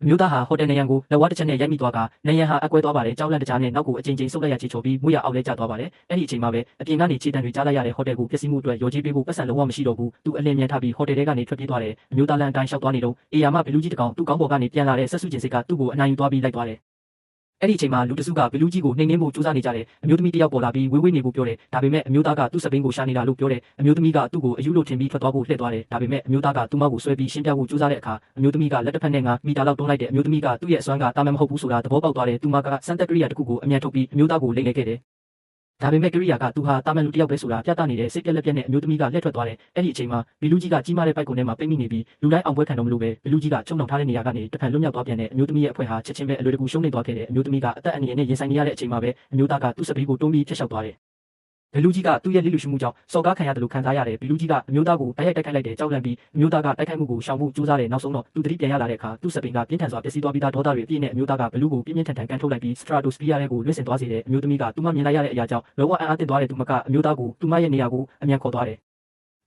မျိုးသားဟာဟိုတယ်နေရန်ကိုလက်ဝါးတစ်ချက်နဲ့ရိုက်မိသွားကနေရန်ဟာအကွဲသွားပါတယ်ကြောက်လန့်တကြားနဲ့နောက်ကိုအချိန်ချင်းဆုပ်လိုက်ရချေချော်ပြီးမွေးရအောက်လဲကျသွားပါတယ်အဲ့ဒီအချိန်မှာပဲအပြင်ကနေခြေတံတွေကြားလိုက်ရတဲ့ဟိုတယ်ကိုပျက်စီးမှုအတွက်ရော်ကြီးပေးဖို့ပတ်စံလုံးဝမရှိတော့ဘူးသူအလင်းမြန်ထပြီးဟိုတယ်ထဲကနေထွက်ပြေးသွားတယ်အမျိုးသားလမ်းအတိုင်းရှောက်သွားနေတော့အေယာမဘလူးကြီးတကောင်သူ့ကောင်းပေါ်ကနေပြန်လာတဲ့ဆက်စုကျင်စိတ်ကသူ့ကိုအနိုင်ယူသွားပြီးလိုက်သွားတယ်အဲ့ဒီအချိန်မှာလူတစုကဘလူးကြီးကိုနှိမ်နှင်းဖို့ကြိုးစားနေကြတယ်အမျိုးသမီးတယောက်ပေါ်လာပြီးဝေးဝေးနေဖို့ပြောတယ်ဒါပေမဲ့အမျိုးသားကသူ့စပိန်ကိုရှာနေတာလို့ပြောတယ်အမျိုးသမီးကသူ့ကိုအယူလို့ထင်ပြီးထွက်သွားဖို့လှည့်သွားတယ်ဒါပေမဲ့အမျိုးသားကသူ့မောက်ကိုဆွဲပြီးရှင်းပြဖို့ကြိုးစားတဲ့အခါအမျိုးသမီးကလက်တစ်ဖက်နဲ့9မီတာလောက်တွန်းလိုက်တယ်အမျိုးသမီးကသူ့ရဲ့အစွမ်းကတာမန်မဟုတ်ဘူးဆိုတာသဘောပေါက်သွားတယ်သူမကစမ်းသပ်ကရိယာတစ်ခုကိုအမြန်ထုတ်ပြီးအမျိုးသားကိုလိမ့်နေခဲ့တယ်ဒါပေမဲ့ကရိယာကသူဟာတာမန်လူတယောက်ပဲဆိုတာပြသနေတဲ့စိတ်ပြက်လက်ပြက်နဲ့အမျိုးသမီးကလှည့်ထွက်သွားတယ်အဲ့ဒီအချိန်မှာဘီလူးကြီးကကြီးမားတဲ့ပိုက်ကုန်းထဲမှာပိတ်မိနေပြီးလူတိုင်းအောင်ပွဲခံတော့မလို့ပဲဘီလူးကြီးကချုံနှောင်ထားတဲ့နေရာကနေတစ်ဖန်လွတ်မြောက်သွားပြန်တဲ့အမျိုးသမီးရဲ့အဖွဲ့ဟာချက်ချင်းပဲအလွယ်တကူရှုံးနေသွားခဲ့တယ်အမျိုးသမီးကအသက်အန္တရာယ်နဲ့ရင်ဆိုင်နေရတဲ့အချိန်မှာပဲအမျိုးသားကသူ့စပီးကိုတွန်းပြီးဖျက်လျှောက်သွားတယ်ဘီလူးကြီးကသူ့ရဲ့လိလူရှုမှုကြောင့်စော်ကားခံရတယ်လို့ခံစားရတယ်ဘီလူးကြီးကအမျိုးသားကိုတိုက်ရိုက်တိုက်ခိုက်လိုက်တယ်ကြောက်လန့်ပြီးအမျိုးသားကတိုက်ခိုက်မှုကိုရှောင်ဖို့ကြိုးစားတယ်နောက်ဆုံးတော့သူတတိပြန်ရလာတဲ့အခါသူ့စပင်ကပြင်းထန်စွာပျက်စီးသွားပြီးသားဒေါသတွေအပြည့်နဲ့အမျိုးသားကဘလူးကိုပြင်းပြင်းထန်ထန်ကန်ထုတ်လိုက်ပြီးစထရာတိုစပီယာရဲ့ကိုလွင့်စင်သွားစေတယ်အမျိုးသမီးကသူမမြင်လိုက်ရတဲ့အရာကြောင့်လောကအံ့အားသင့်သွားတဲ့သူမကအမျိုးသားကိုသူမရဲ့နေရာကိုအမြန်ခေါ်သွားတယ်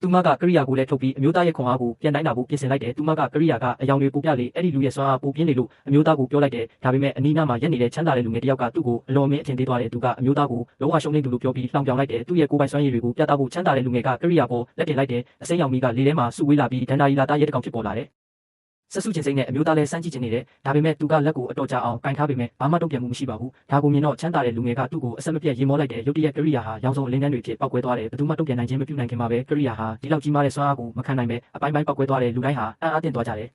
သူမကကရိယာကိုလည်းထုတ်ပြီးအမျိုးသားရဲ့ခွန်အားကိုပြန်တိုင်းတာဖို့ပြင်ဆင်လိုက်တယ်သူမကကရိယာကအယောင်တွေပိုပြလေအဲ့ဒီလူရဲ့စွမ်းအားပိုပြင်းနေလို့အမျိုးသားကိုပြောလိုက်တယ်ဒါပေမဲ့အနီးနားမှာရက်နေတဲ့ချမ်းသာတဲ့လူငယ်တယောက်ကသူ့ကိုအလွန်အမင်းအထင်သေးသွားတယ်သူကအမျိုးသားကိုလောကရှုံးနေသူလို့ပြောပြီးလှောင်ပြောင်လိုက်တယ်သူ့ရဲ့ကိုယ်ပိုင်စွမ်းရည်တွေကိုပြသဖို့ချမ်းသာတဲ့လူငယ်ကကရိယာပေါ်လက်တင်လိုက်တယ်အစိမ်းရောင်မီကလေထဲမှာစုဝေးလာပြီးဒန္တာရီလာသားရဲတကောင်ဖြစ်ပေါ်လာတယ်ဆက်စုချင်းစိတ်နဲ့အမျိုးသားလည်းစမ်းကြည့်နေတယ်ဒါပေမဲ့သူကလက်ကိုအတော်ကြာအောင်ကင်ထားပေမဲ့ဘာမှတုံ့ပြန်မှုမရှိပါဘူးဒါကိုမြင်တော့ချမ်းသာတဲ့လူငယ်ကသူ့ကိုအဆက်မပြတ်ရေမောလိုက်တယ်ရုတ်တရက်ကရိယာဟာရောင်စုံအလင်းကန်းတွေဖြစ်ပောက်ကွဲသွားတယ်ဘယ်သူမှတုံ့ပြန်နိုင်ခြင်းမပြုနိုင်ခင်မှာပဲကရိယာဟာဒီလောက်ကြီးမားတဲ့စွမ်းအားကိုမခံနိုင်ပဲအပိုင်းပိုင်းပောက်ကွဲသွားတယ်လူတိုင်းဟာအံ့အားသင့်သွားကြတယ်